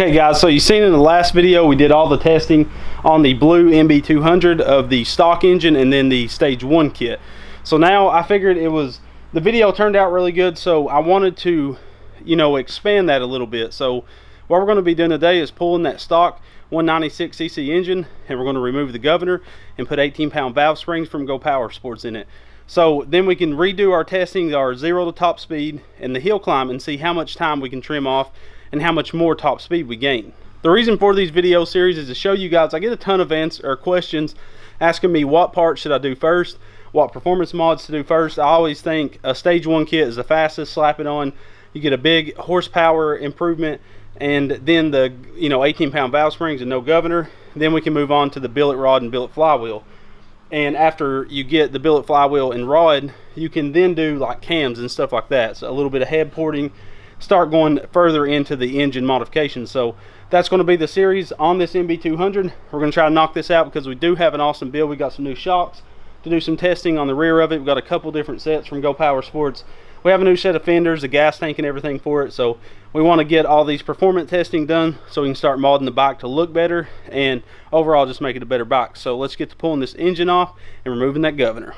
Okay guys, so you seen in the last video we did all the testing on the blue MB200 of the stock engine and then the stage 1 kit. So now I figured the video turned out really good, so I wanted to, expand that a little bit. So what we're going to be doing today is pulling that stock 196cc engine, and we're going to remove the governor and put 18-pound valve springs from Go Power Sports in it. So then we can redo our testing, our 0 to top speed and the hill climb, and see how much time we can trim off and how much more top speed we gain. The reason for these video series is to show you guys, I get a ton of questions asking me what parts should I do first, what performance mods to do first. I always think a stage 1 kit is the fastest. Slap it on, you get a big horsepower improvement, and then the 18-pound valve springs and no governor. Then we can move on to the billet rod and billet flywheel. And after you get the billet flywheel and rod, you can then do like cams and stuff like that. So a little bit of head porting, start going further into the engine modification. So that's going to be the series on this MB200. We're going to try to knock this out because we do have an awesome build. We got some new shocks to do some testing on the rear of it. We've got a couple different sets from Go Power Sports. We have a new set of fenders, a gas tank and everything for it. So we want to get all these performance testing done so we can start modding the bike to look better and overall just make it a better bike. So let's get to pulling this engine off and removing that governor.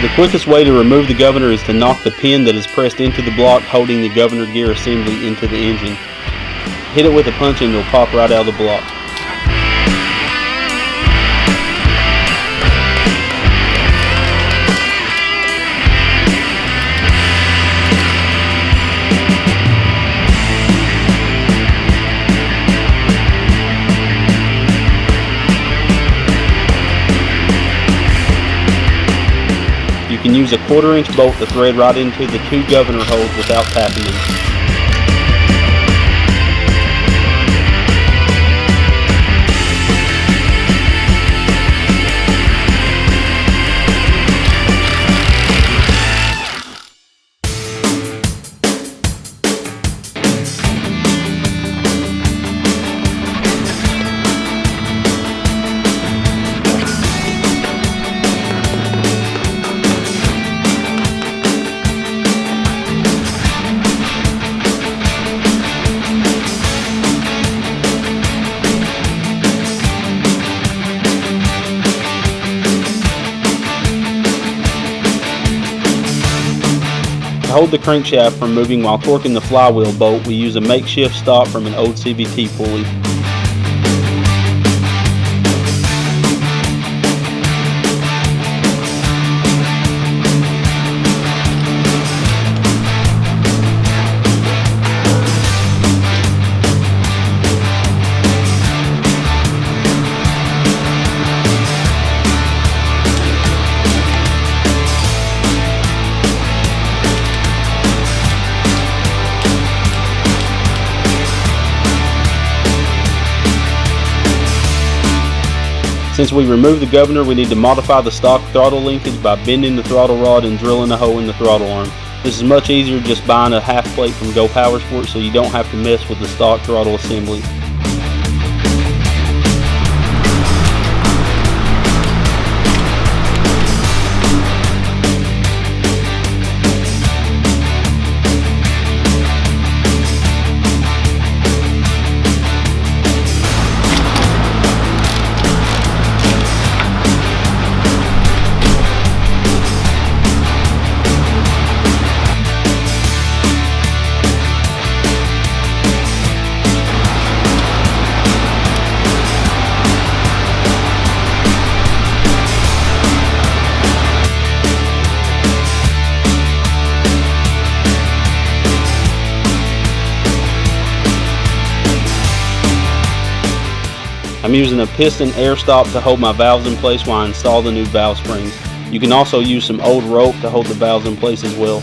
The quickest way to remove the governor is to knock the pin that is pressed into the block holding the governor gear assembly into the engine. Hit it with a punch and it'll pop right out of the block. You can use a 1/4-inch bolt to thread right into the 2 governor holes without tapping them. To hold the crankshaft from moving while torquing the flywheel bolt, we use a makeshift stop from an old CVT pulley. Since we removed the governor, we need to modify the stock throttle linkage by bending the throttle rod and drilling a hole in the throttle arm. This is much easier just buying a half plate from Go Power Sports, so you don't have to mess with the stock throttle assembly. I'm using a piston air stop to hold my valves in place while I install the new valve springs. You can also use some old rope to hold the valves in place as well.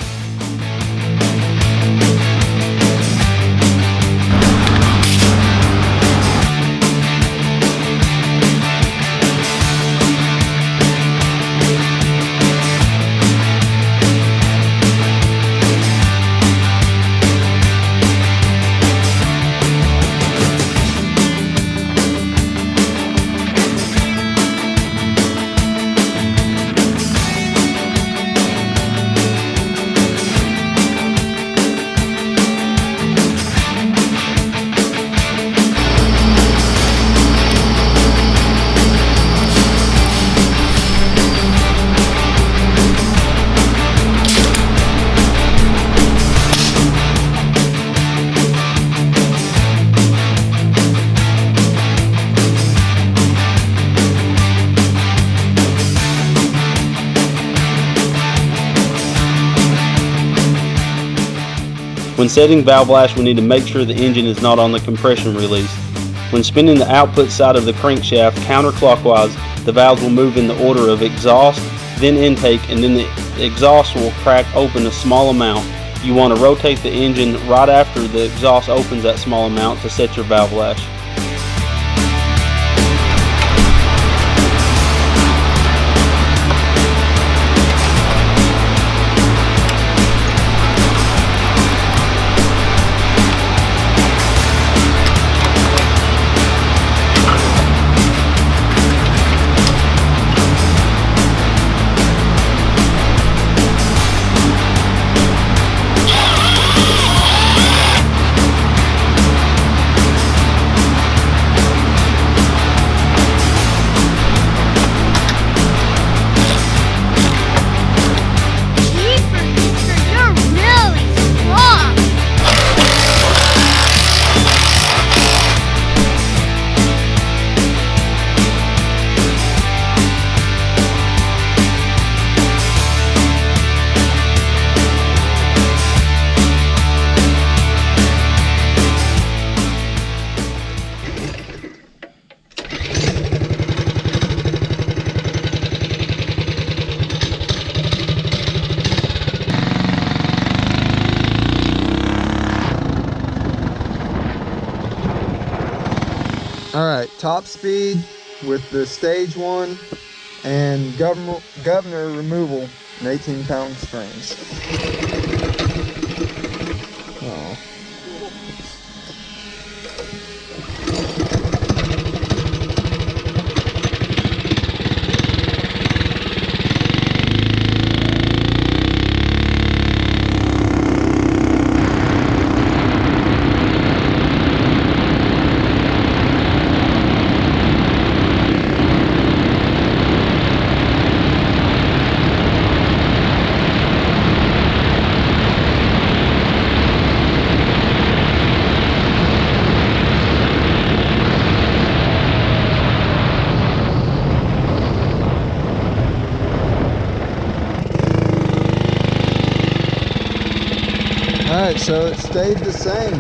When setting valve lash, we need to make sure the engine is not on the compression release. When spinning the output side of the crankshaft counterclockwise, the valves will move in the order of exhaust, then intake, and then the exhaust will crack open a small amount. You want to rotate the engine right after the exhaust opens that small amount to set your valve lash. Alright, top speed with the stage 1 and governor removal and 18-pound springs. Oh. Alright, so it stayed the same,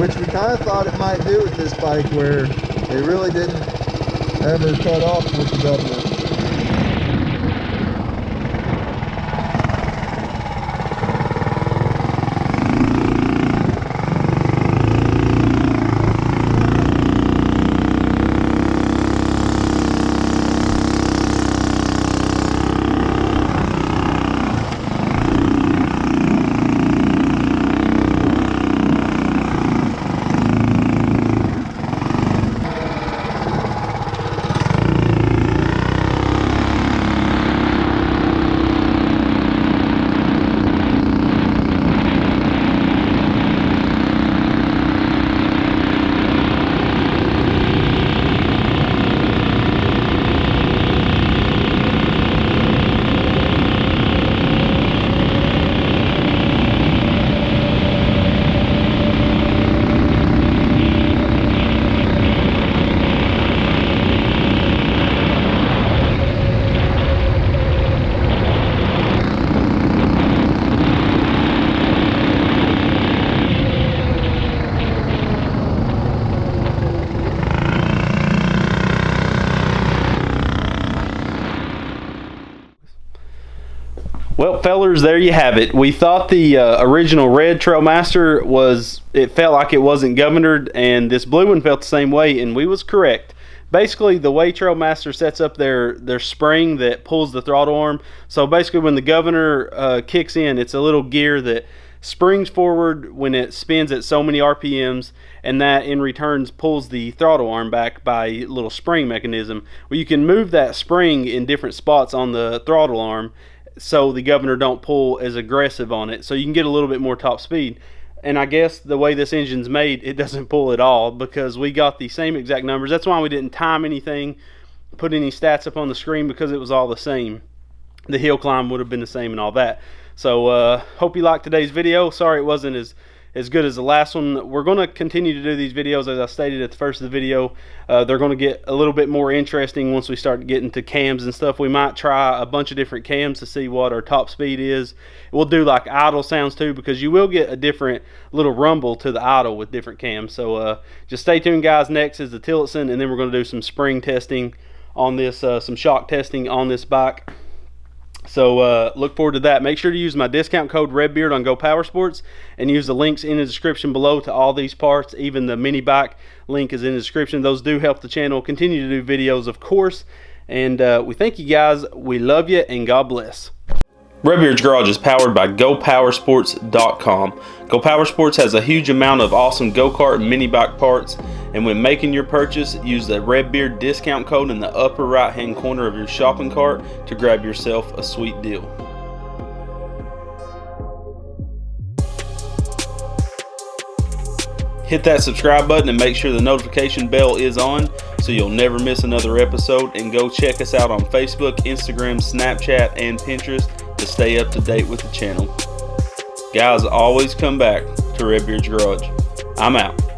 which we kind of thought it might do with this bike, where it really didn't ever cut off with the governor. fellers, there you have it. We thought the original red Trailmaster it felt like it wasn't governed, and this blue one felt the same way, and we was correct. Basically, the way Trailmaster sets up their spring that pulls the throttle arm, so basically when the governor kicks in, it's a little gear that springs forward when it spins at so many RPMs, and that in return pulls the throttle arm back by a little spring mechanism. Well, you can move that spring in different spots on the throttle arm so the governor don't pull as aggressive on it, so you can get a little bit more top speed. And I guess the way this engine's made, it doesn't pull at all, because we got the same exact numbers. That's why we didn't time anything, put any stats up on the screen, because it was all the same. The hill climb would have been the same and all that. So hope you liked today's video. Sorry it wasn't as good as the last one. We're going to continue to do these videos, as I stated at the first of the video. They're going to get a little bit more interesting once we start getting to cams and stuff. We might try a bunch of different cams to see what our top speed is. We'll do like idle sounds too, because you will get a different little rumble to the idle with different cams. So just stay tuned, guys. Next is the Tillotson, and then we're going to do some spring testing on this, some shock testing on this bike. So look forward to that. Make sure to use my discount code REDBEARD on Go Power Sports, and use the links in the description below to all these parts. Even the mini bike link is in the description. Those do help the channel continue to do videos, of course. And we thank you guys. We love you, and God bless. Redbeard's Garage is powered by GoPowersports.com. Go Power Sports has a huge amount of awesome go-kart and mini bike parts, and when making your purchase, use the Redbeard discount code in the upper right hand corner of your shopping cart to grab yourself a sweet deal. Hit that subscribe button and make sure the notification bell is on so you'll never miss another episode, and go check us out on Facebook, Instagram, Snapchat, and Pinterest to stay up to date with the channel. Guys, always come back to Redbeard's Garage. I'm out.